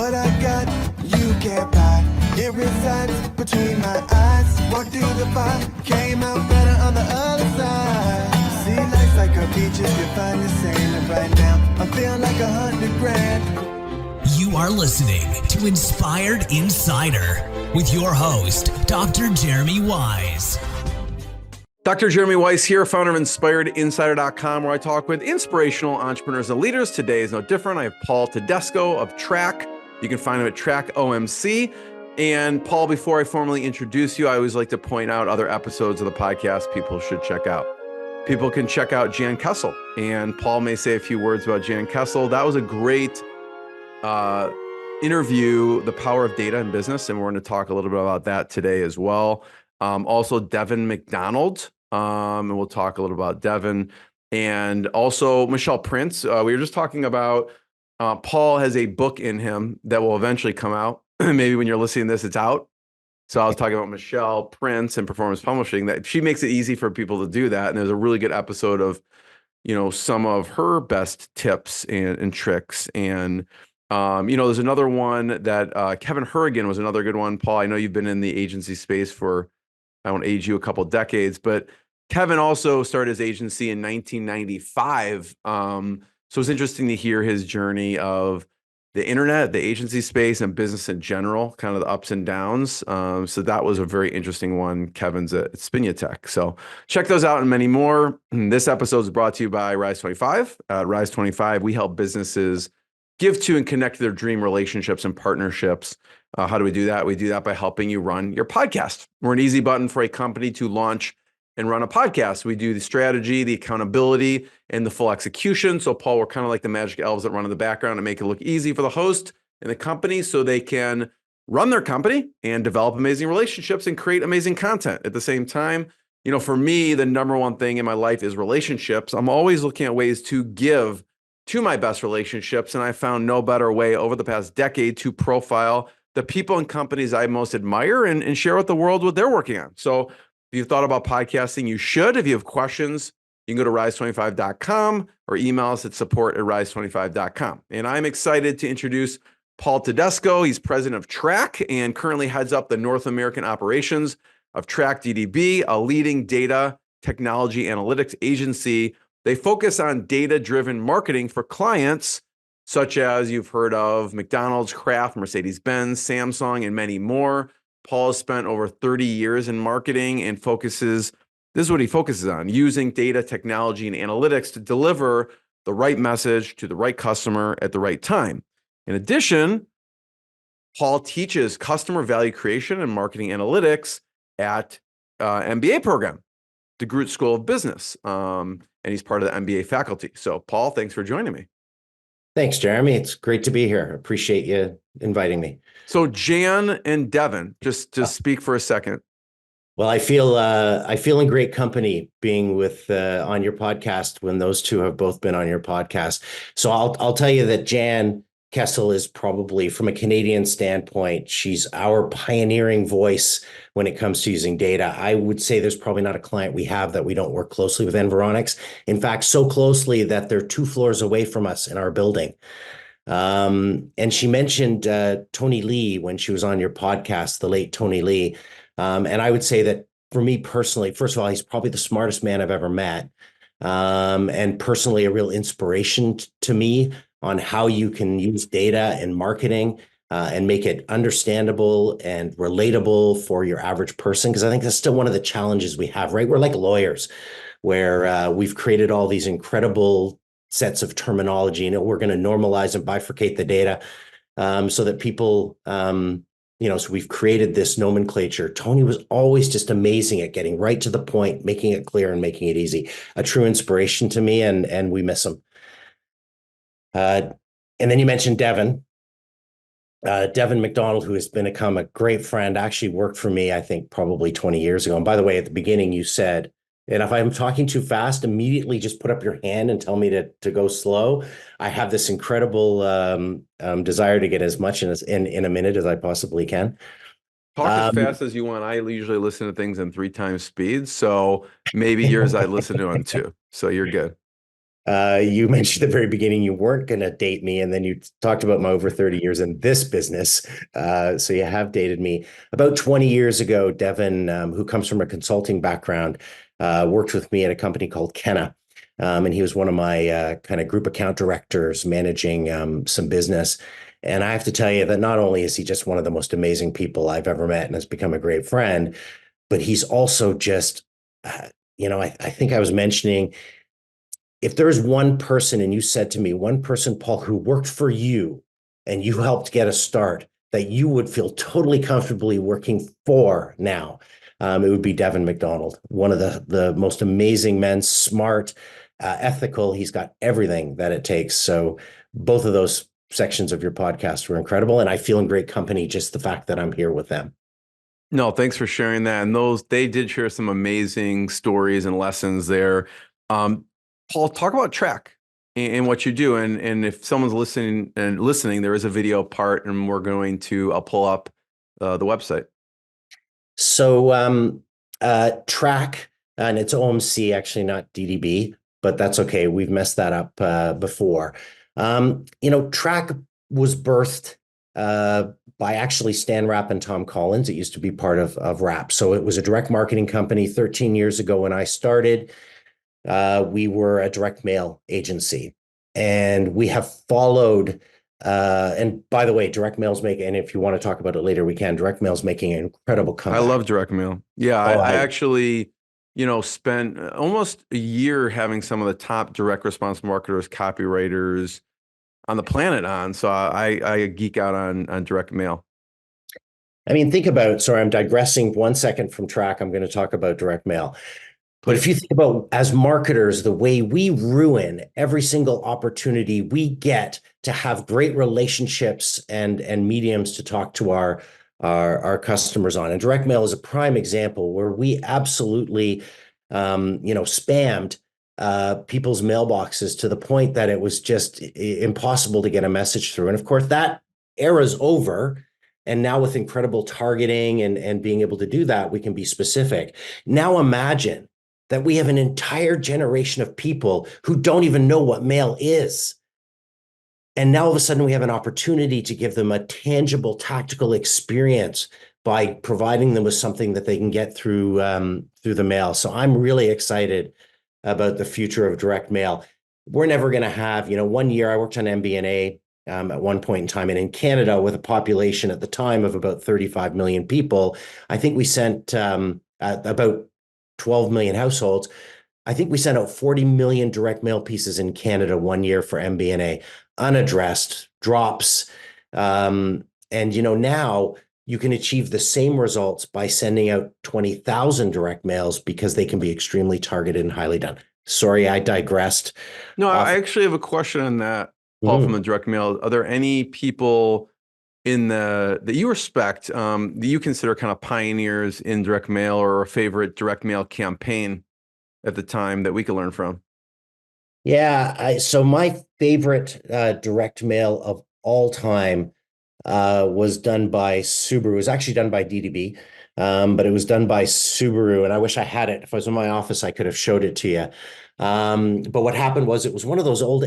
What I got, you can't buy. It resides between my eyes. Walked through the fire, came out better on the other side. See, life's like a beach if you find the sand. And right now, I'm feeling like 100 grand. You are listening to Inspired Insider with your host, Dr. Jeremy Wise. Dr. Jeremy Weiss here, founder of InspiredInsider.com, where I talk with inspirational entrepreneurs and leaders. Today is no different. I have Paul Tedesco of Track. You can find him at Track OMC. And Paul, before I formally introduce you, I always like to point out other episodes of the podcast people should check out. People can check out Jan Kessel, and Paul may say a few words about Jan Kessel. That was a great interview, The Power of Data in Business, and we're going to talk a little bit about that today as well. Also, Devin McDonald, and we'll talk a little about Devin, and also Michelle Prince. We were just talking about Paul has a book in him that will eventually come out. Maybe when you're listening to this, it's out. So I was talking about Michelle Prince and performance publishing, that she makes it easy for people to do that. And there's a really good episode of, some of her best tips and tricks. And, there's another one that Kevin Hurrigan was another good one. Paul, I know you've been in the agency space for, I won't age you, a couple decades, but Kevin also started his agency in 1995. So it's interesting to hear his journey of the internet, the agency space, and business in general, kind of the ups and downs. So that was a very interesting one. Kevin's at Spinutech. So check those out and many more. This episode is brought to you by Rise 25. At Rise 25, we help businesses give to and connect to their dream relationships and partnerships. How do we do that? We do that by helping you run your podcast. We're an easy button for a company to launch and run a podcast. We do the strategy, the accountability, and the full execution. So Paul, we're kind of like the magic elves that run in the background and make it look easy for the host and the company so they can run their company and develop amazing relationships and create amazing content. At the same time, for me, the number one thing in my life is relationships. I'm always looking at ways to give to my best relationships. And I found no better way over the past decade to profile the people and companies I most admire and share with the world what they're working on. So if you've thought about podcasting, you should. If you have questions, you can go to rise25.com or email us at support@rise25.com. And I'm excited to introduce Paul Tedesco. He's president of Track and currently heads up the North American operations of Track DDB, a leading data technology analytics agency. They focus on data-driven marketing for clients such as you've heard of McDonald's, Kraft, Mercedes-Benz, Samsung, and many more. Paul has spent over 30 years in marketing and this is what he focuses on, using data technology and analytics to deliver the right message to the right customer at the right time. In addition, Paul teaches customer value creation and marketing analytics at MBA program, Degroote School of Business, and he's part of the MBA faculty. So Paul, thanks for joining me. Thanks, Jeremy. It's great to be here. Appreciate you inviting me. So Jan and Devin, just speak for a second. Well, I feel in great company being with on your podcast when those two have both been on your podcast. So I'll tell you that Jan Kessel is probably, from a Canadian standpoint, she's our pioneering voice when it comes to using data. I would say there's probably not a client we have that we don't work closely with Environics. In fact, so closely that they're 2 floors away from us in our building. And she mentioned Tony Lee when she was on your podcast, the late Tony Lee. And I would say that for me personally, first of all, he's probably the smartest man I've ever met. And personally, a real inspiration to me on how you can use data in marketing and make it understandable and relatable for your average person. Because I think that's still one of the challenges we have, right? We're like lawyers where we've created all these incredible sets of terminology, and we're going to normalize and bifurcate the data so that people, so we've created this nomenclature. Tony was always just amazing at getting right to the point, making it clear and making it easy. A true inspiration to me, and we miss him. And then you mentioned Devin McDonald, who has become a great friend, actually worked for me, I think, probably 20 years ago. And by the way, at the beginning, you said, and if I'm talking too fast, immediately just put up your hand and tell me to go slow. I have this incredible desire to get as much in a minute as I possibly can. Talk as fast as you want. I usually listen to things in 3 times speed. So maybe yours I listen to on 2. So you're good. You mentioned at the very beginning you weren't going to date me, and then you talked about my over 30 years in this business. So you have dated me. About 20 years ago, Devin, who comes from a consulting background, worked with me at a company called Kenna. And he was one of my kind of group account directors managing some business. And I have to tell you that not only is he just one of the most amazing people I've ever met and has become a great friend, but he's also just, I think I was mentioning, if there's one person and you said to me, one person, Paul, who worked for you and you helped get a start that you would feel totally comfortably working for now, it would be Devin McDonald, one of the most amazing men, smart, ethical. He's got everything that it takes. So both of those sections of your podcast were incredible. And I feel in great company, just the fact that I'm here with them. No, thanks for sharing that. And they did share some amazing stories and lessons there. Paul, talk about track and what you do. And if someone's listening, there is a video part, and I'll pull up the website. So track, and it's OMC, actually not DDB, but that's okay. We've messed that up before. Track was birthed by actually Stan Rapp and Tom Collins. It used to be part of Rapp. So it was a direct marketing company 13 years ago when I started. We were a direct mail agency, and we have followed. And by the way, direct mail's making, and if you want to talk about it later, we can. Direct mail's making an incredible comeback. I love direct mail. Yeah, I actually, spent almost a year having some of the top direct response marketers, copywriters on the planet on. So I geek out on direct mail. I mean, sorry, I'm digressing 1 second from track. I'm going to talk about direct mail. But if you think about, as marketers, the way we ruin every single opportunity we get to have great relationships and mediums to talk to our customers on. And direct mail is a prime example where we absolutely, spammed people's mailboxes to the point that it was just impossible to get a message through. And of course, that era's over. And now with incredible targeting and being able to do that, we can be specific. Now imagine that we have an entire generation of people who don't even know what mail is. And now all of a sudden we have an opportunity to give them a tangible, tactical experience by providing them with something that they can get through the mail. So I'm really excited about the future of direct mail. We're never going to have, 1 year I worked on MBNA at one point in time. And in Canada, with a population at the time of about 35 million people, I think we sent about 12 million households. I think we sent out 40 million direct mail pieces in Canada 1 year for MBNA, unaddressed, drops. And, now you can achieve the same results by sending out 20,000 direct mails because they can be extremely targeted and highly done. Sorry, I digressed. No, I actually have a question on that, Paul, from the direct mail. Are there any people that you respect, that you consider kind of pioneers in direct mail, or a favorite direct mail campaign at the time that we could learn from? Yeah, so my favorite direct mail of all time was done by Subaru. It was actually done by DDB, but it was done by Subaru, and I wish I had it. If I was in my office, I could have showed it to you. But what happened was, it was one of those old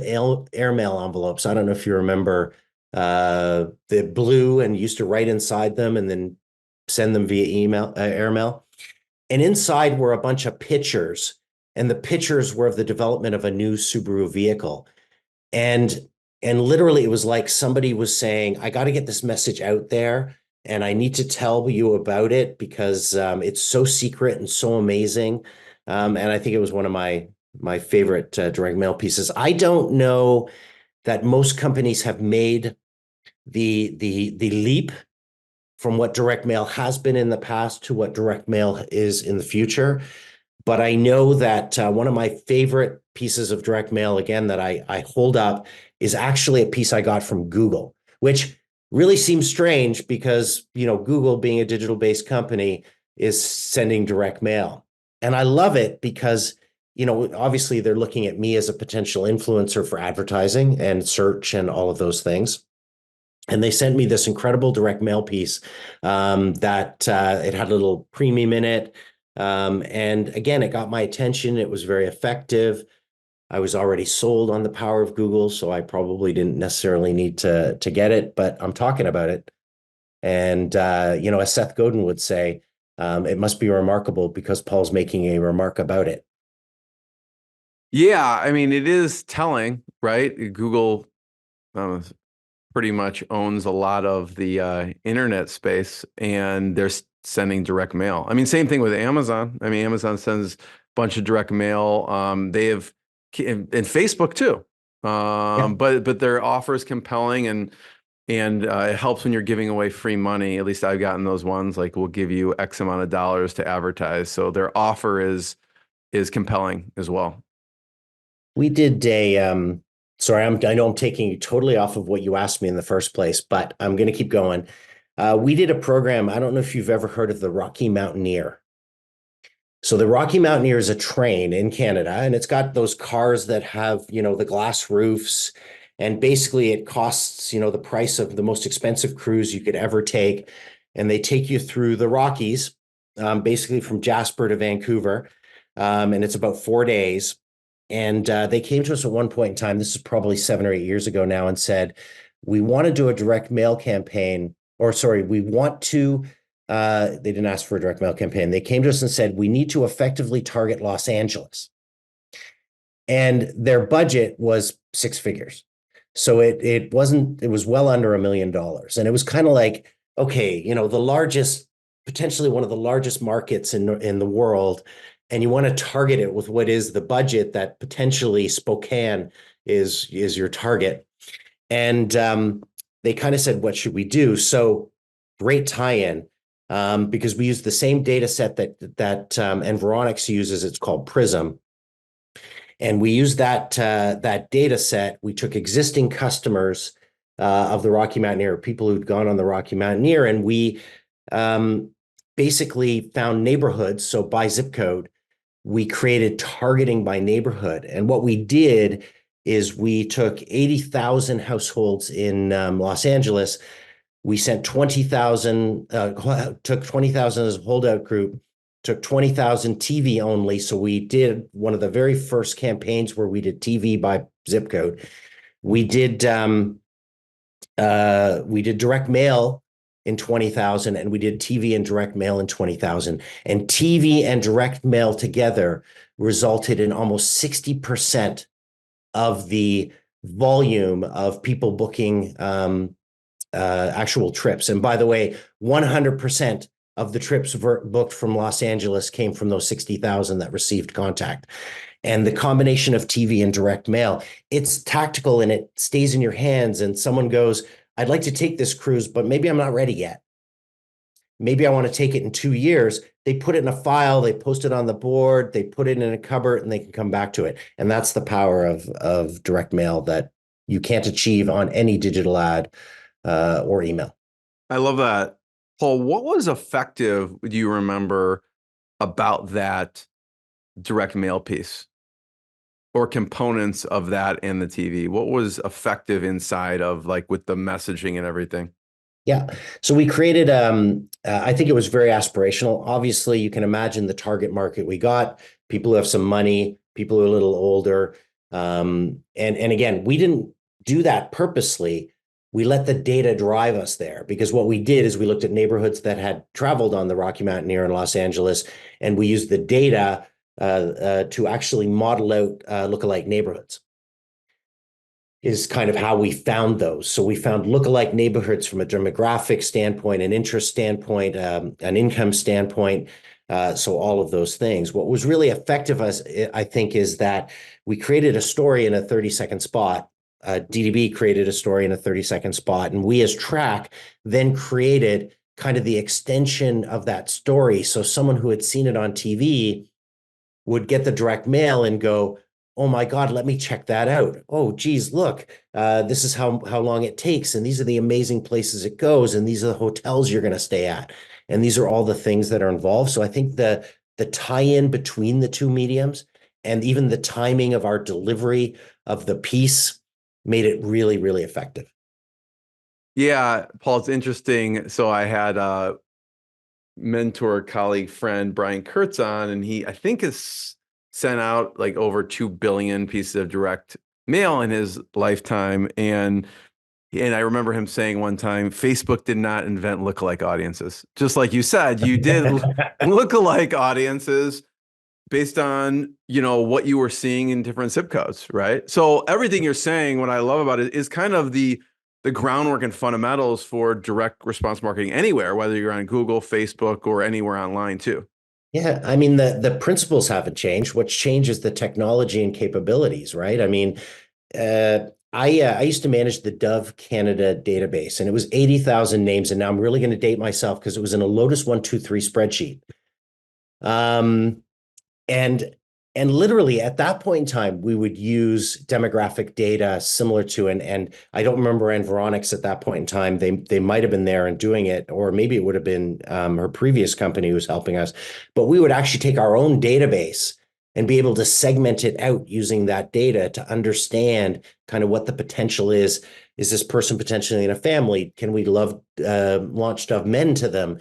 airmail envelopes. I don't know if you remember, the blue, and used to write inside them and then send them via email, airmail. And inside were a bunch of pictures, and the pictures were of the development of a new Subaru vehicle. And literally it was like somebody was saying, I got to get this message out there, and I need to tell you about it because it's so secret and so amazing. And I think it was one of my favorite direct mail pieces. I don't know that most companies have made the leap from what direct mail has been in the past to what direct mail is in the future. But I know that one of my favorite pieces of direct mail, again, that I hold up, is actually a piece I got from Google, which really seems strange because, Google, being a digital-based company, is sending direct mail. And I love it because, obviously they're looking at me as a potential influencer for advertising and search and all of those things. And they sent me this incredible direct mail piece that it had a little premium in it. And again, it got my attention. It was very effective. I was already sold on the power of Google, so I probably didn't necessarily need to get it, but I'm talking about it. And as Seth Godin would say, it must be remarkable because Paul's making a remark about it. Yeah, I mean, it is telling, right? Google pretty much owns a lot of the internet space, and they're sending direct mail. I mean, same thing with Amazon. I mean, Amazon sends a bunch of direct mail. They have, and Facebook too. Yeah. But their offer is compelling, and it helps when you're giving away free money. At least I've gotten those ones. Like, we'll give you X amount of dollars to advertise. So their offer is compelling as well. We did sorry, I know I'm taking you totally off of what you asked me in the first place, but I'm going to keep going. We did a program. I don't know if you've ever heard of the Rocky Mountaineer. So the Rocky Mountaineer is a train in Canada, and it's got those cars that have, the glass roofs. And basically it costs, the price of the most expensive cruise you could ever take. And they take you through the Rockies, basically from Jasper to Vancouver. And it's about 4 days. And they came to us at one point in time, this is probably 7 or 8 years ago now, and said, we want to do a direct mail campaign, or sorry, we want to, they didn't ask for a direct mail campaign. They came to us and said, we need to effectively target Los Angeles. And their budget was 6 figures. So it was well under $1 million. And it was kind of like, okay, potentially one of the largest markets in the world, and you want to target it with what is the budget that potentially Spokane is your target. And they kind of said, what should we do? So great tie-in, because we use the same data set that Environics uses. It's called Prism. And we used that data set. We took existing customers of the Rocky Mountaineer, people who'd gone on the Rocky Mountaineer, and we basically found neighborhoods. So by zip code, we created targeting by neighborhood. And what we did is we took 80,000 households in Los Angeles. We sent 20,000, took 20,000 as a holdout group, took 20,000 TV only. So we did one of the very first campaigns where we did TV by zip code. We did direct mail in 20,000, and we did TV and direct mail in 20,000. And TV and direct mail together resulted in almost 60% of the volume of people booking actual trips. And by the way, 100% of the trips booked from Los Angeles came from those 60,000 that received contact. And the combination of TV and direct mail, it's tactical and it stays in your hands. And someone goes, I'd like to take this cruise, but maybe I'm not ready yet. Maybe I want to take it in 2 years. They put it in a file, they post it on the board, they put it in a cupboard, and they can come back to it. And that's the power of direct mail that you can't achieve on any digital ad or email. I love that. Paul, what was effective, do you remember, about that direct mail piece or components of that and the TV? What was effective inside of, like, with the messaging and everything? Yeah. So we created, I think it was very aspirational. Obviously, you can imagine the target market we got, people who have some money, people who are a little older. And again, we didn't do that purposely. We let the data drive us there, because what we did is we looked at neighborhoods that had traveled on the Rocky Mountaineer in Los Angeles, and we used the data to actually model out lookalike neighborhoods. Is kind of how we found those. So we found lookalike neighborhoods from a demographic standpoint, an interest standpoint, an income standpoint. So all of those things. What was really effective, I think, is that we created a story in a 30-second spot. DDB created a story in a 30-second spot, and we as Track then created kind of the extension of that story. So someone who had seen it on TV would get the direct mail and go, oh my God, let me check that out. Oh, geez, look, this is how long it takes. And these are the amazing places it goes. And these are the hotels you're going to stay at. And these are all the things that are involved. So I think the tie-in between the two mediums and even the timing of our delivery of the piece made it really, really effective. Yeah, Paul, it's interesting. So I had a mentor, colleague, friend, Brian Kurtz on, and he, I think, is sent out like over 2 billion pieces of direct mail in his lifetime. And I remember him saying one time, Facebook did not invent lookalike audiences. Just like you said, you did lookalike audiences based on, what you were seeing in different zip codes, right? So everything you're saying, what I love about it is kind of the groundwork and fundamentals for direct response marketing anywhere, whether you're on Google, Facebook, or anywhere online too. Yeah, I mean, the principles haven't changed. What's changed is the technology and capabilities, right? I mean, I used to manage the Dove Canada database, and it was 80,000 names. And now I'm really going to date myself because it was in a Lotus 123 spreadsheet. And and literally at that point in time, we would use demographic data similar to, and I don't remember Environics at that point in time. They might have been there and doing it, or maybe it would have been her previous company who was helping us. But we would actually take our own database and be able to segment it out using that data to understand kind of what the potential is. Is this person potentially in a family? Can we launch Dove Men to them?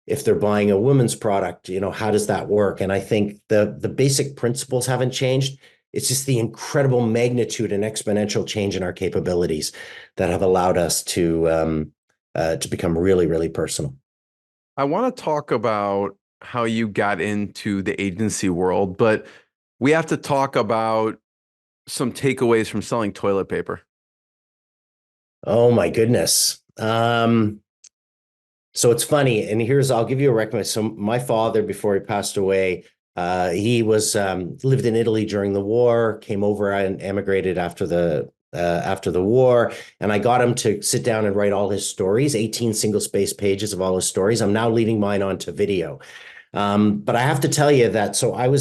If they're buying a women's product, how does that work? And I think the basic principles haven't changed. It's just the incredible magnitude and exponential change in our capabilities that have allowed us to become really, really personal. I want to talk about how you got into the agency world, but we have to talk about some takeaways from selling toilet paper. Oh my goodness. So it's funny, and I'll give you a recommendation. So my father, before he passed away, he was lived in Italy during the war, came over and emigrated after the war, and I got him to sit down and write all his stories, 18 single-space pages of all his stories. I'm now leading mine onto video. But I have to tell you that, so I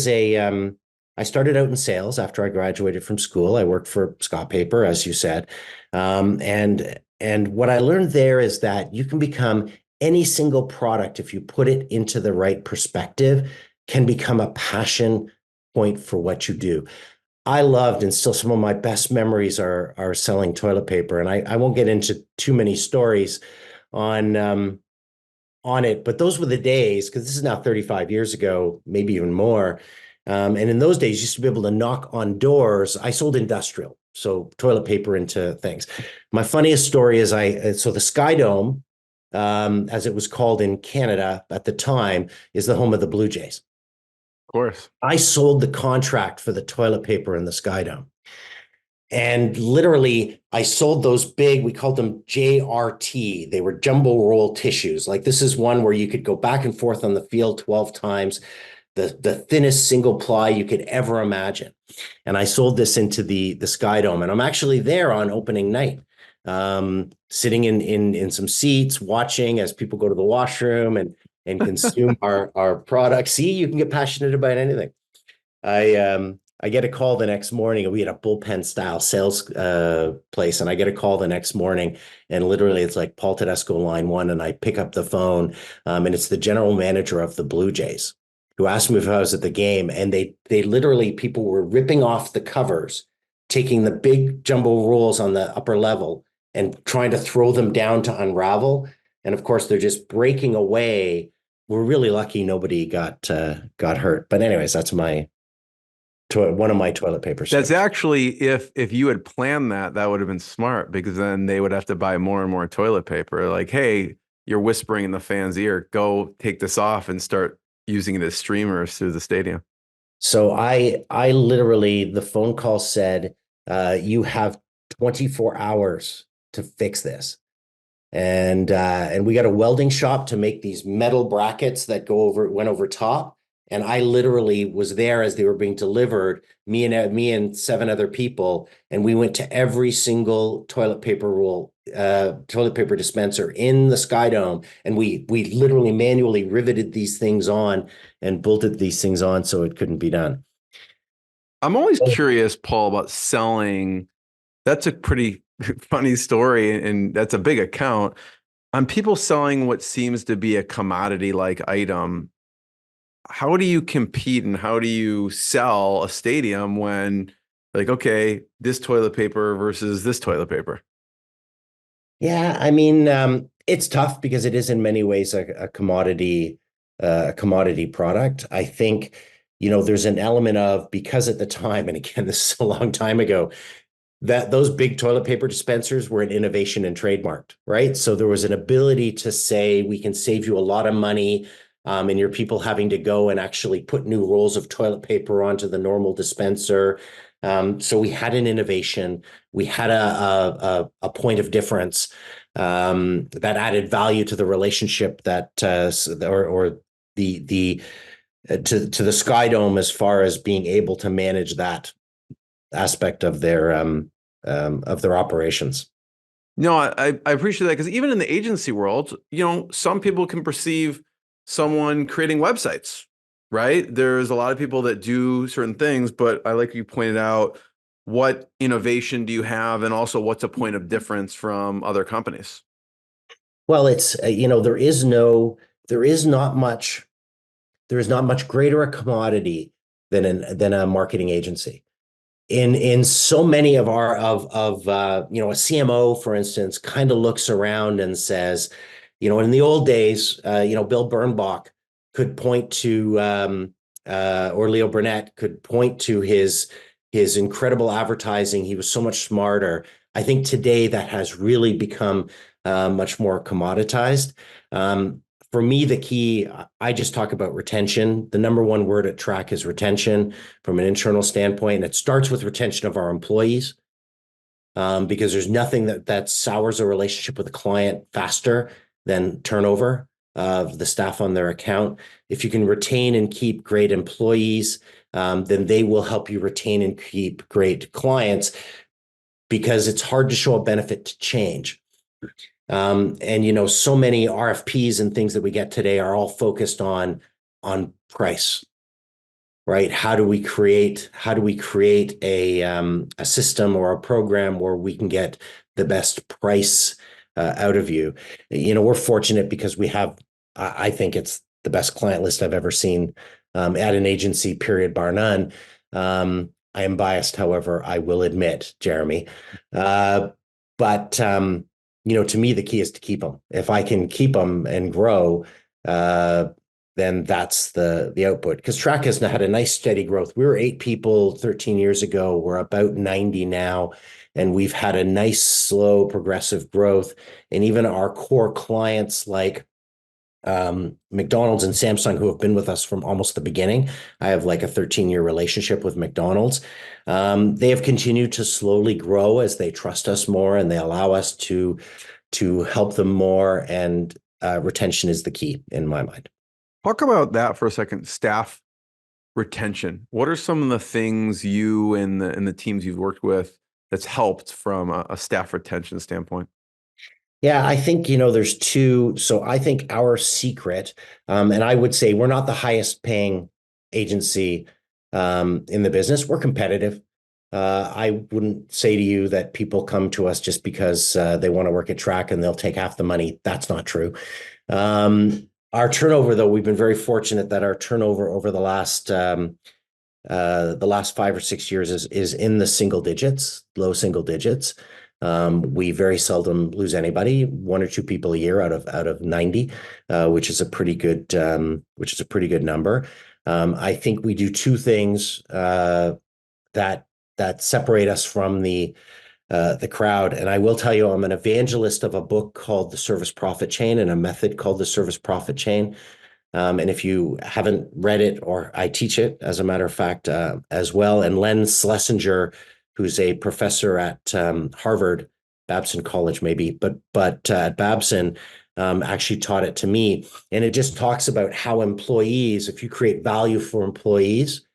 started out in sales after I graduated from school. I worked for Scott Paper, as you said. And what I learned there is that you can become any single product, if you put it into the right perspective, can become a passion point for what you do. I loved, and still some of my best memories are selling toilet paper. And I won't get into too many stories on it, but those were the days, because this is now 35 years ago, maybe even more. And in those days, you used to be able to knock on doors. I sold industrial, so toilet paper into things. My funniest story is so the Sky Dome, as it was called in Canada at the time, is the home of the Blue Jays. Of course. I sold the contract for the toilet paper in the Sky Dome. And literally, I sold those big, we called them JRT. They were jumbo roll tissues. Like, this is one where you could go back and forth on the field 12 times, the thinnest single ply you could ever imagine. And I sold this into the Sky Dome. And I'm actually there on opening night, sitting in some seats, watching as people go to the washroom and consume our products. See, you can get passionate about anything. I get a call the next morning. We had a bullpen style sales place, and I get a call the next morning, and literally it's like Paul Tedesco, line one, and I pick up the phone, and it's the general manager of the Blue Jays, who asked me if I was at the game, and they literally, people were ripping off the covers, taking the big jumbo rolls on the upper level and trying to throw them down to unravel. And of course, they're just breaking away. We're really lucky nobody got hurt. But anyways, that's one of my toilet paper stories. That's actually, if you had planned that would have been smart, because then they would have to buy more and more toilet paper. Like, hey, you're whispering in the fan's ear, go take this off and start using it as streamers through the stadium. So I literally, the phone call said, you have 24 hours to fix this. And we got a welding shop to make these metal brackets that went over top. And I literally was there as they were being delivered, me and 7 other people. And we went to every single toilet paper dispenser in the Sky Dome. And we literally manually riveted these things on and bolted these things on so it couldn't be done. I'm always curious, Paul, about selling. That's a pretty funny story, and that's a big account. On people selling what seems to be a commodity-like item, how do you compete and how do you sell a stadium when, like, okay, this toilet paper versus this toilet paper? Yeah, I mean, it's tough because it is in many ways a commodity product. I think there's an element of, because at the time, and again, this is a long time ago, that those big toilet paper dispensers were an innovation and trademarked, right? So there was an ability to say, we can save you a lot of money, and your people having to go and actually put new rolls of toilet paper onto the normal dispenser. So we had an innovation, we had a point of difference that added value to the relationship that or the to the Sky Dome, as far as being able to manage that aspect of their operations. No, I appreciate that, because even in the agency world, some people can perceive someone creating websites, right? There's a lot of people that do certain things, but I like you pointed out, what innovation do you have, and also what's a point of difference from other companies? Well, it's there is not much greater a commodity than a marketing agency. In so many of our a CMO, for instance, kind of looks around and says, in the old days, Bill Bernbach could point to or Leo Burnett could point to his incredible advertising. He was so much smarter. I think today that has really become much more commoditized. For me, the key, I just talk about retention. The number one word at Track is retention from an internal standpoint. And it starts with retention of our employees, because there's nothing that sours a relationship with a client faster than turnover of the staff on their account. If you can retain and keep great employees, then they will help you retain and keep great clients, because it's hard to show a benefit to change. And so many RFPs and things that we get today are all focused on price, right? How do we create a system or a program where we can get the best price out of you? We're fortunate because we have, I think it's the best client list I've ever seen at an agency, period, bar none. I am biased, however, I will admit, Jeremy. But to me, the key is to keep them. If I can keep them and grow, then that's the output. Because Track has had a nice steady growth. We were 8 people 13 years ago. We're about 90 now, and we've had a nice, slow, progressive growth. And even our core clients like McDonald's and Samsung, who have been with us from almost the beginning. I have like a 13-year relationship with McDonald's. They have continued to slowly grow as they trust us more and they allow us to help them more. And retention is the key in my mind. Talk about that for a second. Staff retention. What are some of the things you and the teams you've worked with that's helped from a staff retention standpoint? Yeah, I think, there's two. So I think our secret, and I would say we're not the highest paying agency in the business. We're competitive. I wouldn't say to you that people come to us just because they want to work at Track and they'll take half the money. That's not true. Our turnover, though, we've been very fortunate that our turnover over the last 5 or 6 years is in the single digits, low single digits. We very seldom lose anybody, 1 or 2 people a year out of 90, which is a pretty good number. I think we do 2 things that separate us from the crowd. And I will tell you, I'm an evangelist of a book called The Service Profit Chain and a method called the Service Profit Chain. And if you haven't read it, or I teach it, as a matter of fact, as well. And Len Schlesinger, who's a professor at Harvard, Babson College maybe, but at Babson, actually taught it to me. And it just talks about how employees, if you create value for employees,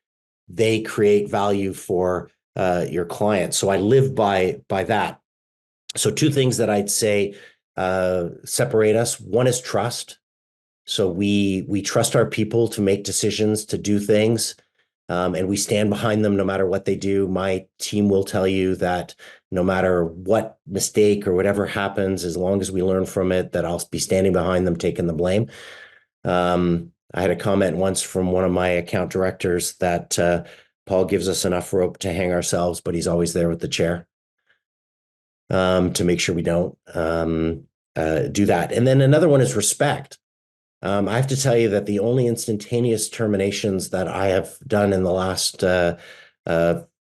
they create value for your clients. So I live by that. So 2 things that I'd say separate us. One is trust. So we trust our people to make decisions, to do things. And we stand behind them no matter what they do. My team will tell you that no matter what mistake or whatever happens, as long as we learn from it, that I'll be standing behind them, taking the blame. I had a comment once from one of my account directors that Paul gives us enough rope to hang ourselves, but he's always there with the chair to make sure we don't do that. And then another one is respect. I have to tell you that the only instantaneous terminations that I have done in the last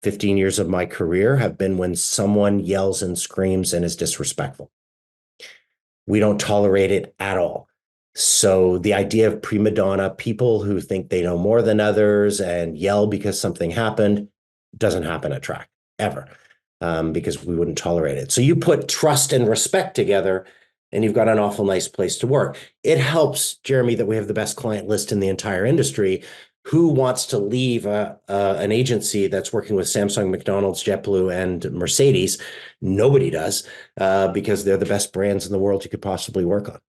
15 years of my career have been when someone yells and screams and is disrespectful. We don't tolerate it at all. So the idea of prima donna, people who think they know more than others and yell because something happened, doesn't happen at track ever, because we wouldn't tolerate it. So you put trust and respect together, and you've got an awful nice place to work. It helps, Jeremy, that we have the best client list in the entire industry. Who wants to leave an agency that's working with Samsung, McDonald's, JetBlue, and Mercedes? Nobody does, because they're the best brands in the world you could possibly work on.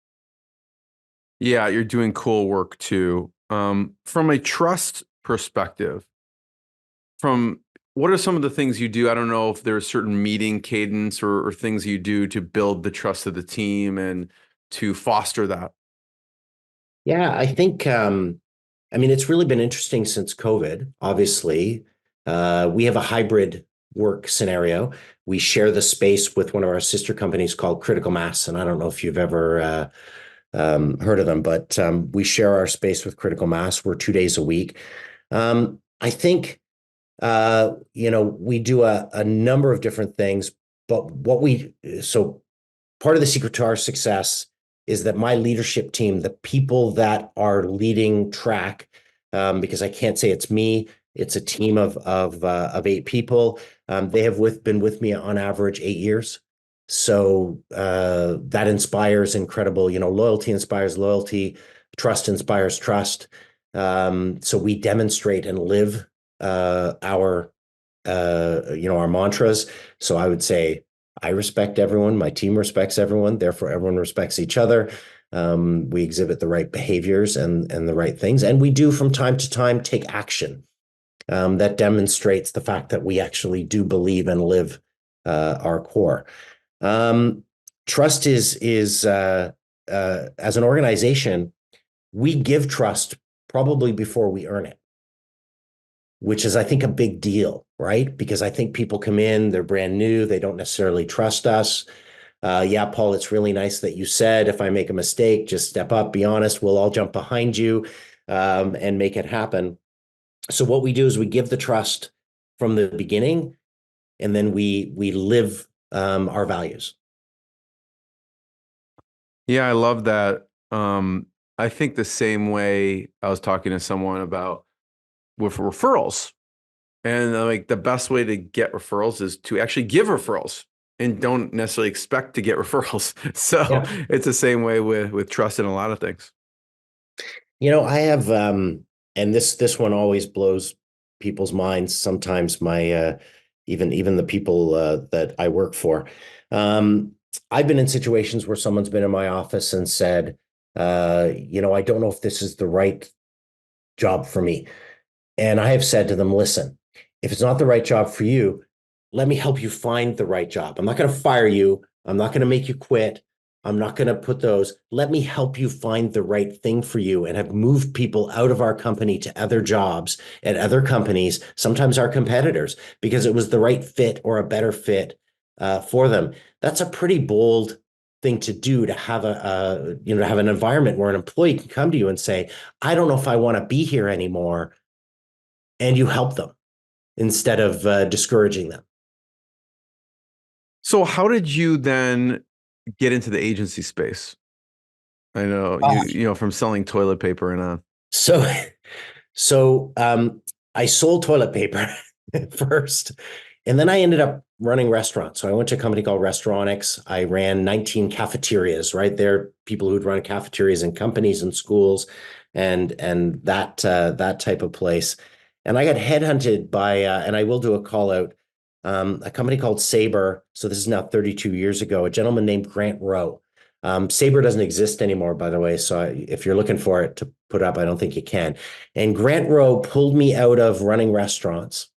Yeah, you're doing cool work too. From a trust perspective, what are some of the things you do? I don't know if there's certain meeting cadence or things you do to build the trust of the team and to foster that. Yeah, I think, it's really been interesting since COVID, obviously. We have a hybrid work scenario. We share the space with one of our sister companies called Critical Mass. And I don't know if you've ever heard of them, but we share our space with Critical Mass. We're 2 days a week. I think, we do a number of different things, but so part of the secret to our success is that my leadership team, the people that are leading track, because I can't say it's me, it's a team of 8 people. They have been with me on average 8 years. So that inspires incredible, loyalty inspires loyalty, trust inspires trust. So we demonstrate and live our mantras. So I would say I respect everyone. My team respects everyone. Therefore, everyone respects each other. We exhibit the right behaviors and the right things. And we do from time to time take action that demonstrates the fact that we actually do believe and live our core. Trust is as an organization, we give trust probably before we earn it, which is, I think, a big deal, right? Because I think people come in, they're brand new, they don't necessarily trust us. Yeah, Paul, it's really nice that you said, if I make a mistake, just step up, be honest, we'll all jump behind you and make it happen. So what we do is we give the trust from the beginning, and then we live our values. Yeah, I love that. I think the same way. I was talking to someone about with referrals, and like the best way to get referrals is to actually give referrals and don't necessarily expect to get referrals. So yeah. It's the same way with trust in a lot of things. I have, and this one always blows people's minds. Sometimes my, even the people that I work for, I've been in situations where someone's been in my office and said, I don't know if this is the right job for me. And I have said to them, listen, if it's not the right job for you, let me help you find the right job. I'm not going to fire you. I'm not going to make you quit. I'm not going to put those. Let me help you find the right thing for you, and have moved people out of our company to other jobs at other companies, sometimes our competitors, because it was the right fit or a better fit for them. That's a pretty bold thing to do, to have to have an environment where an employee can come to you and say, I don't know if I want to be here anymore. And you help them instead of discouraging them. So how did you then get into the agency space? I know you from selling toilet paper and on. So I sold toilet paper first, and then I ended up running restaurants. So I went to a company called Restauronics. I ran 19 cafeterias, right? They're people who'd run cafeterias in companies and schools and that type of place. And I got headhunted by, and I will do a call out, a company called Sabre. So this is now 32 years ago, a gentleman named Grant Rowe. Sabre doesn't exist anymore, by the way. So if you're looking for it to put up, I don't think you can. And Grant Rowe pulled me out of running restaurants.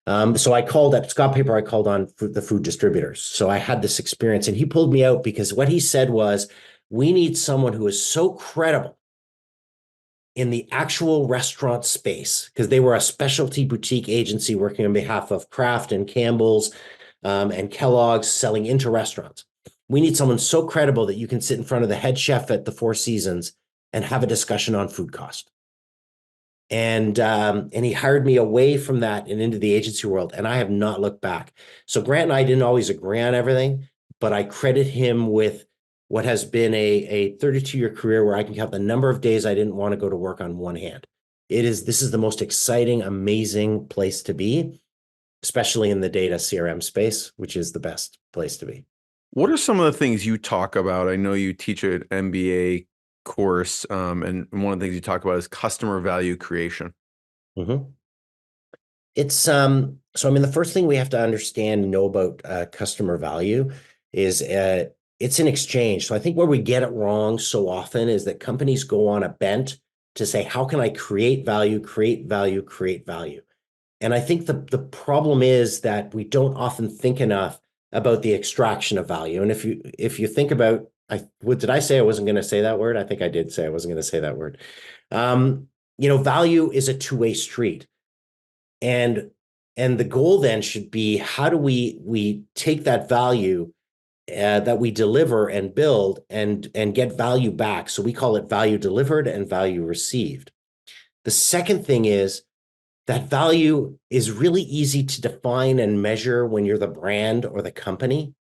So I called up Scott Paper. I called on the food distributors. So I had this experience, and he pulled me out because what he said was, we need someone who is so credible in the actual restaurant space, because they were a specialty boutique agency working on behalf of Kraft and Campbell's and Kellogg's, selling into restaurants. We need someone so credible that you can sit in front of the head chef at the Four Seasons and have a discussion on food cost. And he hired me away from that and into the agency world, and I have not looked back. So Grant and I didn't always agree on everything, but I credit him with what has been a 32-year career where I can count the number of days I didn't want to go to work on one hand. This is the most exciting, amazing place to be, especially in the data CRM space, which is the best place to be. What are some of the things you talk about? I know you teach an MBA course, and one of the things you talk about is customer value creation. Mm-hmm. It's so I mean, the first thing we have to understand and know about customer value is it's an exchange. So I think where we get it wrong so often is that companies go on a bent to say, how can I create value, create value, create value? And I think the problem is that we don't often think enough about the extraction of value. And if you think about, did I say I wasn't going to say that word? I think I did say I wasn't going to say that word. Value is a two-way street. And the goal then should be, how do we take that value that we deliver and build and get value back? So we call it value delivered and value received. The second thing is that value is really easy to define and measure when you're the brand or the company,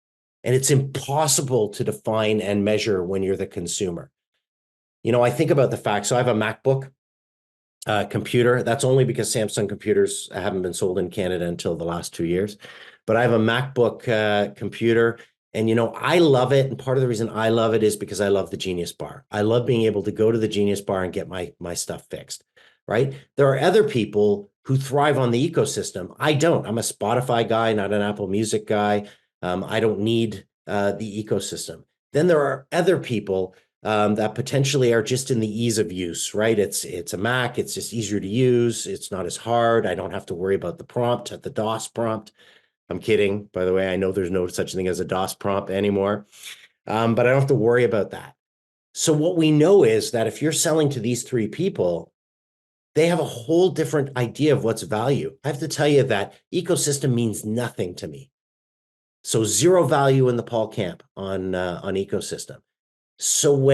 and it's impossible to define and measure when you're the consumer. I think about the fact, so I have a MacBook computer. That's only because Samsung computers haven't been sold in Canada until the last 2 years. But I have a MacBook computer, and I love it. And part of the reason I love it is because I love the Genius Bar. I love being able to go to the Genius Bar and get my stuff fixed. Right? There are other people who thrive on the ecosystem. I don't. I'm a Spotify guy, not an Apple Music guy. I don't need the ecosystem. Then there are other people that potentially are just in the ease of use, right? It's a Mac. It's just easier to use. It's not as hard. I don't have to worry about the prompt, the DOS prompt. I'm kidding. By the way, I know there's no such thing as a DOS prompt anymore, but I don't have to worry about that. So what we know is that if you're selling to these three people, they have a whole different idea of what's value. I have to tell you that ecosystem means nothing to me. So zero value in the Paul camp on ecosystem. So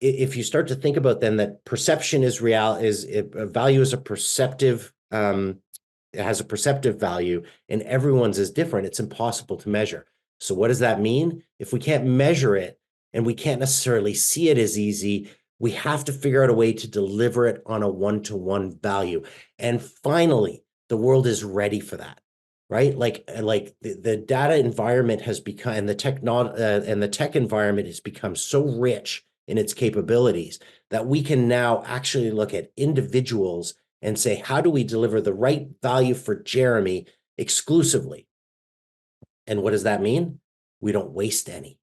if you start to think about then that perception is value is a perceptive, it has a perceptive value, and everyone's is different, it's impossible to measure. So what does that mean? If we can't measure it and we can't necessarily see it as easy, we have to figure out a way to deliver it on a one-to-one value. And finally, the world is ready for that, right? Like the data environment has become, and the tech environment has become so rich in its capabilities that we can now actually look at individuals and say, how do we deliver the right value for Jeremy exclusively? And what does that mean? We don't waste any.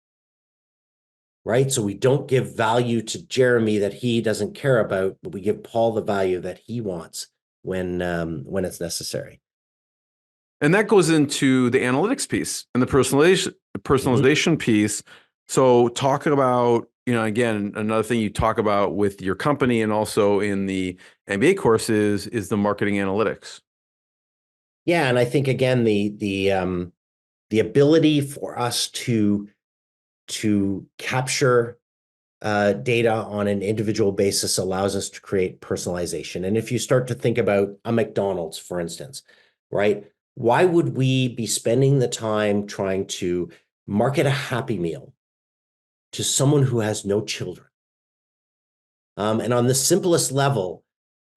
Right? So we don't give value to Jeremy that he doesn't care about, but we give Paul the value that he wants when it's necessary. And that goes into the analytics piece and the personalization piece. So talking about, again, another thing you talk about with your company and also in the MBA courses is the marketing analytics. Yeah, and I think again the ability for us to capture data on an individual basis allows us to create personalization. And if you start to think about a McDonald's, for instance, right? Why would we be spending the time trying to market a Happy Meal to someone who has no children? And on the simplest level,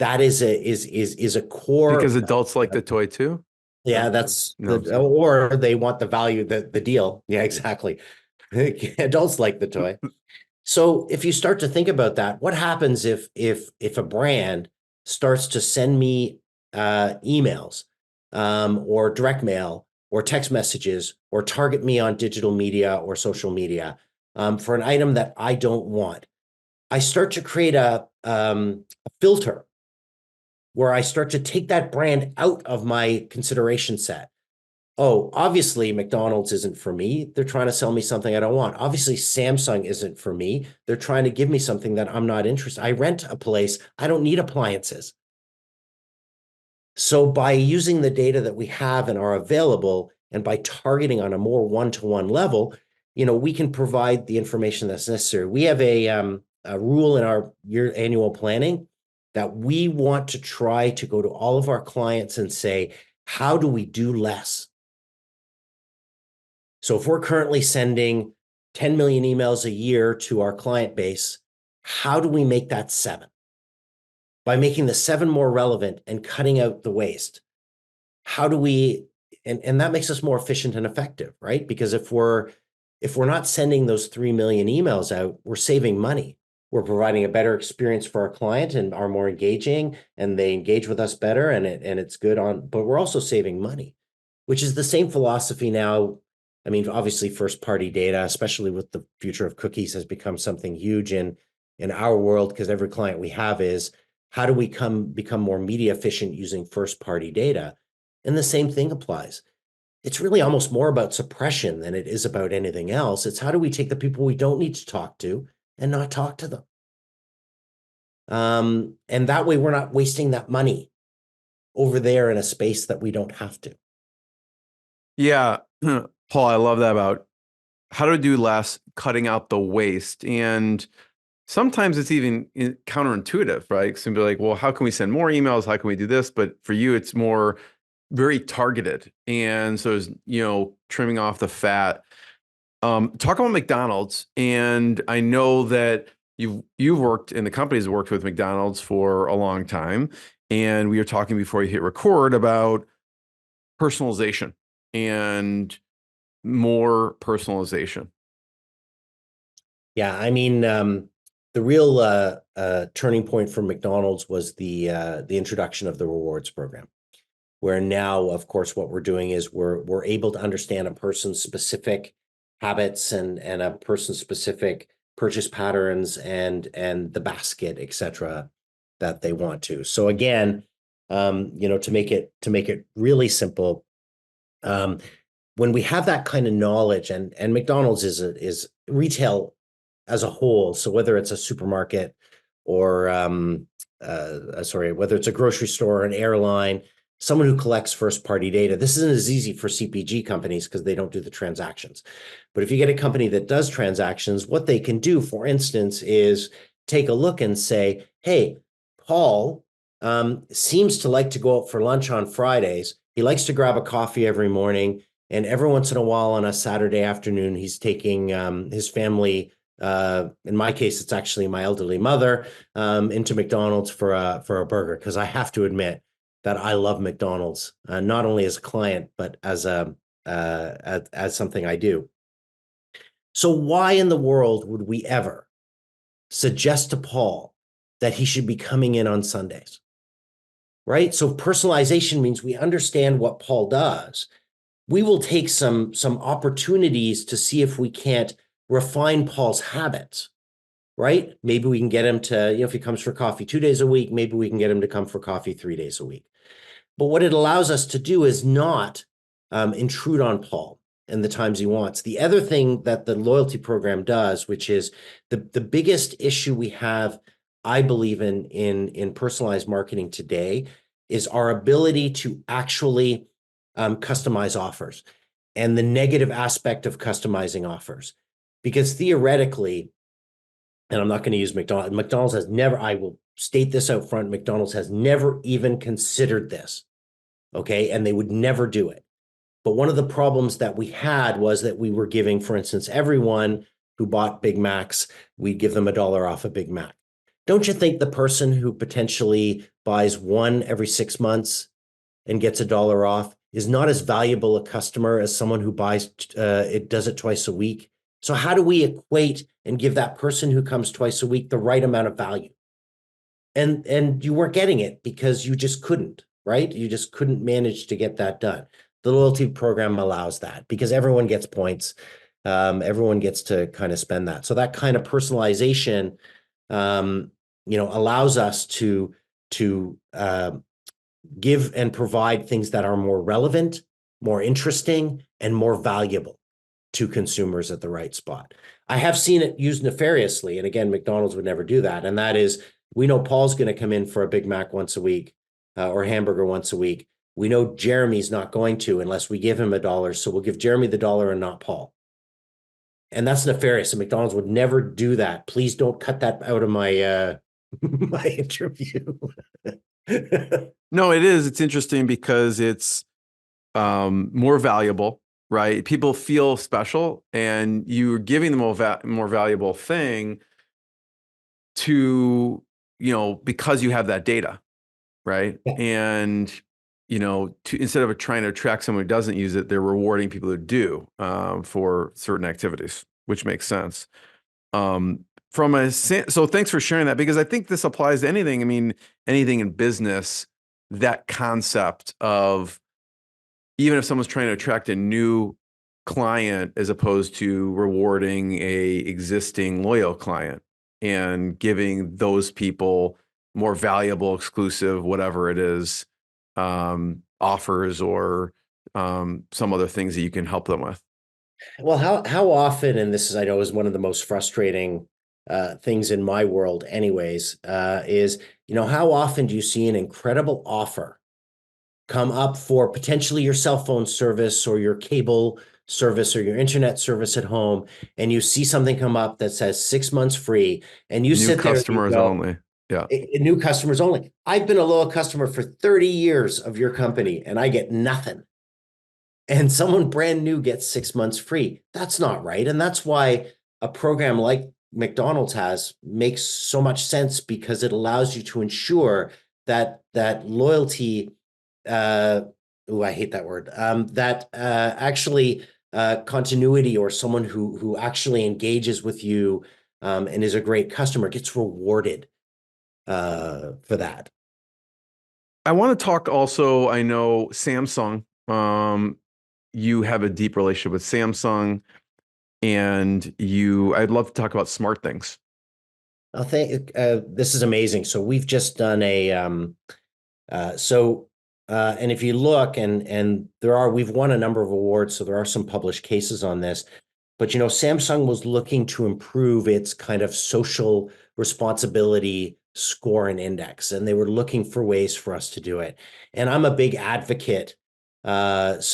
that is a core. Because adults like the toy too? Yeah, or they want the value, the deal. Yeah, exactly. Adults like the toy. So if you start to think about that, what happens if a brand starts to send me emails or direct mail or text messages or target me on digital media or social media for an item that I don't want? I start to create a filter where I start to take that brand out of my consideration set. Oh, obviously McDonald's isn't for me. They're trying to sell me something I don't want. Obviously Samsung isn't for me. They're trying to give me something that I'm not interested. I rent a place. I don't need appliances. So by using the data that we have and are available, and by targeting on a more one-to-one level, we can provide the information that's necessary. We have rule in our annual planning that we want to try to go to all of our clients and say, how do we do less? So if we're currently sending 10 million emails a year to our client base, how do we make that 7? By making the 7 more relevant and cutting out the waste. How do we, and that makes us more efficient and effective, right? Because if we're not sending those 3 million emails out, we're saving money. We're providing a better experience for our client and are more engaging, and they engage with us better, and it's good on, but we're also saving money, which is the same philosophy now. I mean, obviously first party data, especially with the future of cookies, has become something huge in our world, because every client we have is, how do we become more media efficient using first party data? And the same thing applies. It's really almost more about suppression than it is about anything else. It's how do we take the people we don't need to talk to and not talk to them? And that way we're not wasting that money over there in a space that we don't have to. Yeah, Paul, I love that about how to do less, cutting out the waste. And sometimes it's even counterintuitive, right? So be like, well, how can we send more emails? How can we do this? But for you, it's more very targeted. And so it's, trimming off the fat. Talk about McDonald's. And I know that you've worked, and the company's worked with McDonald's for a long time. And we were talking before you hit record about personalization and more personalization. Yeah, I mean, the real turning point for McDonald's was the introduction of the rewards program, where now, of course, what we're doing is we're able to understand a person's specific habits and a person's specific purchase patterns and the basket, et cetera, that they want to. So again, to make it really simple, when we have that kind of knowledge, and McDonald's is retail as a whole. So whether it's a supermarket or whether it's a grocery store or an airline, someone who collects first party data, this isn't as easy for CPG companies because they don't do the transactions. But if you get a company that does transactions, what they can do, for instance, is take a look and say, hey, Paul seems to like to go out for lunch on Fridays. He likes to grab a coffee every morning. And every once in a while on a Saturday afternoon, he's taking his family, in my case, it's actually my elderly mother, into McDonald's for a burger. Because I have to admit that I love McDonald's, not only as a client, but as something I do. So why in the world would we ever suggest to Paul that he should be coming in on Sundays? Right? So personalization means we understand what Paul does. We will take some opportunities to see if we can't refine Paul's habits, right? Maybe we can get him to, if he comes for coffee 2 days a week, maybe we can get him to come for coffee 3 days a week. But what it allows us to do is not intrude on Paul and the times he wants. The other thing that the loyalty program does, which is the biggest issue we have, I believe in personalized marketing today, is our ability to actually customize offers and the negative aspect of customizing offers. Because theoretically, and I'm not going to use McDonald's, McDonald's has never, I will state this out front, McDonald's has never even considered this, okay? And they would never do it. But one of the problems that we had was that we were giving, for instance, everyone who bought Big Macs, we'd give them $1 off a Big Mac. Don't you think the person who potentially buys one every 6 months and gets $1 off is not as valuable a customer as someone who buys does it twice a week? So how do we equate and give that person who comes twice a week the right amount of value? And you weren't getting it because you just couldn't, right? You just couldn't manage to get that done. The loyalty program allows that because everyone gets points. Everyone gets to kind of spend that. So that kind of personalization, allows us to give and provide things that are more relevant, more interesting, and more valuable to consumers at the right spot. I have seen it used nefariously. And again, McDonald's would never do that. And that is, we know Paul's going to come in for a Big Mac once a week or hamburger once a week. We know Jeremy's not going to unless we give him $1. So we'll give Jeremy the $1 and not Paul. And that's nefarious. And McDonald's would never do that. Please don't cut that out of my my interview. No, it is. It's interesting because it's more valuable, right? People feel special, and you're giving them a more valuable thing to, because you have that data, right? Yeah. And instead of trying to attract someone who doesn't use it, they're rewarding people who do for certain activities, which makes sense. So thanks for sharing that, because I think this applies to anything. I mean, anything in business, that concept of, even if someone's trying to attract a new client as opposed to rewarding a existing loyal client and giving those people more valuable, exclusive, whatever it is, offers or some other things that you can help them with. Well, how often, and this is, I know, is one of the most frustrating things in my world anyways, is, how often do you see an incredible offer come up for potentially your cell phone service or your cable service or your internet service at home, and you see something come up that says 6 months free, and you New sit there and you customers go, only. Yeah. New customers only. I've been a loyal customer for 30 years of your company, and I get nothing. And someone brand new gets 6 months free. That's not right. And that's why a program like McDonald's has makes so much sense, because it allows you to ensure that loyalty, I hate that word, actually continuity, or someone who actually engages with you and is a great customer, gets rewarded for that. I want to talk also, I know Samsung, you have a deep relationship with Samsung, and I'd love to talk about SmartThings. I think this is amazing. So we've just done and if you look, and we've won a number of awards, so there are some published cases on this, but Samsung was looking to improve its kind of social responsibility score and index, and they were looking for ways for us to do it. And I'm a big advocate. Besides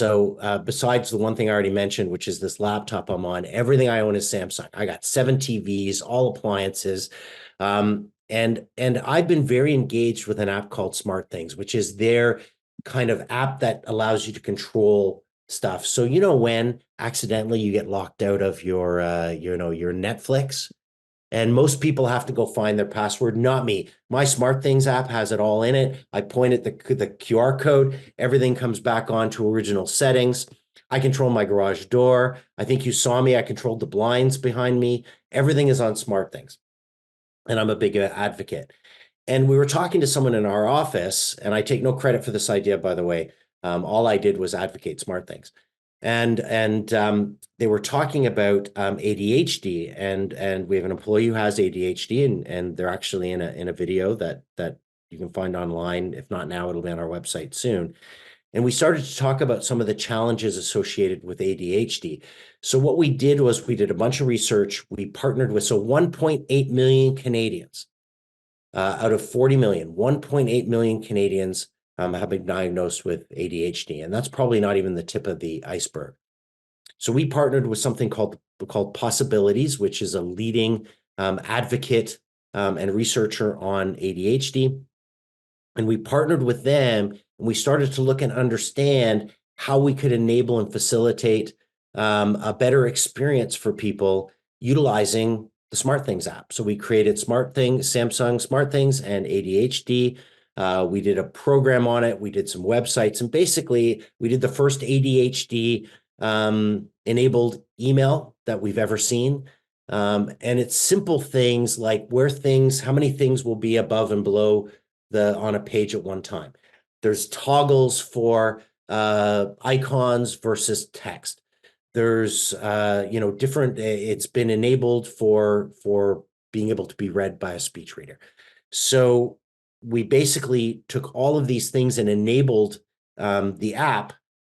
the one thing I already mentioned, which is this laptop I'm on, everything I own is Samsung. I got 7 TVs, all appliances. And I've been very engaged with an app called SmartThings, which is their kind of app that allows you to control stuff. So, when accidentally you get locked out of your Netflix, and most people have to go find their password, not me. My SmartThings app has it all in it. I point at the QR code, everything comes back on to original settings. I control my garage door. I think you saw me. I controlled the blinds behind me. Everything is on SmartThings. And I'm a big advocate. And we were talking to someone in our office, and I take no credit for this idea, by the way. All I did was advocate SmartThings. And they were talking about ADHD, and we have an employee who has ADHD, and they're actually in a video that you can find online. If not now, it'll be on our website soon. And we started to talk about some of the challenges associated with ADHD. So what we did was we did a bunch of research. We partnered with 1.8 million Canadians out of 40 million. 1.8 million Canadians have been diagnosed with ADHD, and that's probably not even the tip of the iceberg. So we partnered with something called Possibilities, which is a leading advocate and researcher on ADHD. And we partnered with them, and we started to look and understand how we could enable and facilitate a better experience for people utilizing the SmartThings app. So we created SmartThings, Samsung SmartThings, and ADHD. We did a program on it. We did some websites, and basically we did the first ADHD enabled email that we've ever seen. And it's simple things like how many things will be above and below on a page at one time. There's toggles for icons versus text. There's different. It's been enabled for being able to be read by a speech reader. So we basically took all of these things and enabled the app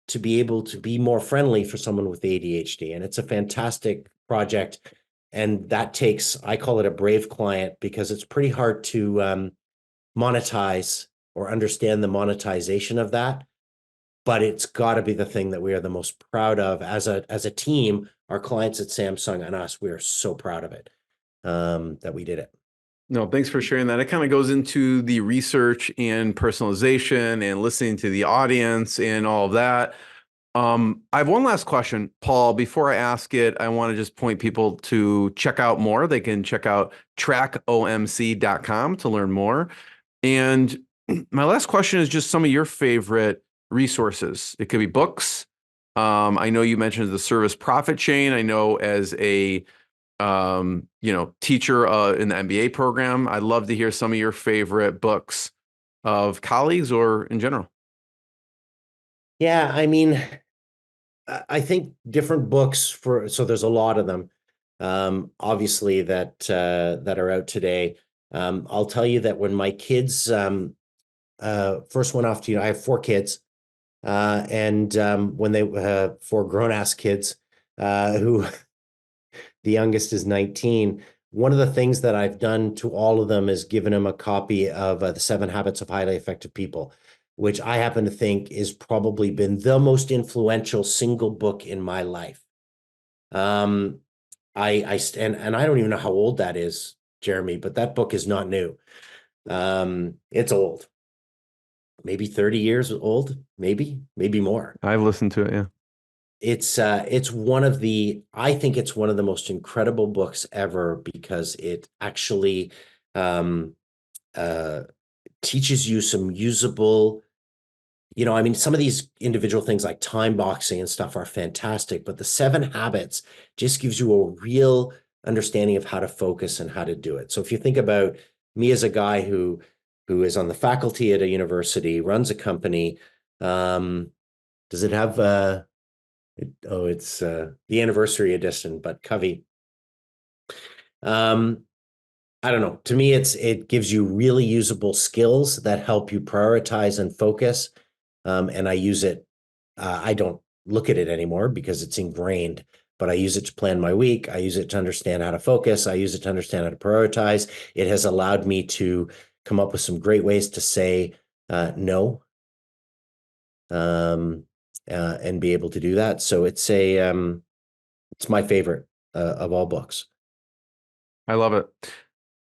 to be able to be more friendly for someone with ADHD. And it's a fantastic project. And that takes, I call it a brave client, because it's pretty hard to monetize or understand the monetization of that. but it's got to be the thing that we are the most proud of as a team. Our clients at Samsung and us, we are so proud of it, that we did it. No, thanks for sharing that. It kind of goes into the research and personalization and listening to the audience and all of that. I have one last question, Paul. Before I ask it, I want to just point people to check out more. They can check out trackomc.com to learn more. And my last question is just some of your favorite resources. It could be books. I know you mentioned the service profit chain. I know as a teacher in the MBA program, I'd love to hear some of your favorite books of colleagues or in general. Yeah, I mean, I think different books so there's a lot of them, obviously that are out today. I'll tell you that when my kids first went off to, I have 4 kids, and when they 4 grown-ass kids, who the youngest is 19. One of the things that I've done to all of them is given them a copy of The 7 Habits of Highly Effective People, which I happen to think is probably been the most influential single book in my life. I don't even know how old that is, Jeremy, but that book is not new. It's old, maybe 30 years old, maybe more. I've listened to it. Yeah. It's one of the, I think it's one of the most incredible books ever, because it actually teaches you some usable, I mean, some of these individual things like time boxing and stuff are fantastic, but the 7 habits just gives you a real understanding of how to focus and how to do it. So if you think about me as a guy who is on the faculty at a university, runs a company, does it have it's the anniversary edition, but Covey. I don't know. To me, it gives you really usable skills that help you prioritize and focus. And I use it. I don't look at it anymore because it's ingrained, but I use it to plan my week. I use it to understand how to focus. I use it to understand how to prioritize. It has allowed me to come up with some great ways to say no. And be able to do that. So it's my favorite of all books. I love it.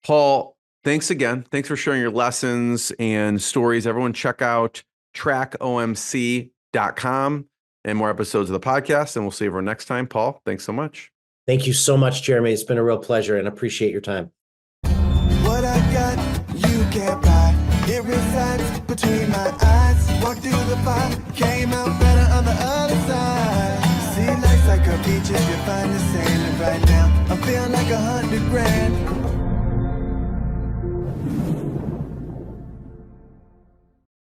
Paul, thanks again. Thanks for sharing your lessons and stories. Everyone check out trackomc.com and more episodes of the podcast, and we'll see everyone next time. Paul, thanks so much. Thank you so much, Jeremy. It's been a real pleasure and appreciate your time. What I got, you can't buy. It resides between my eyes. Walked through the fire, came out better on the other side. See, life's like a beach if you find the sand. And right now, I feel like 100 grand.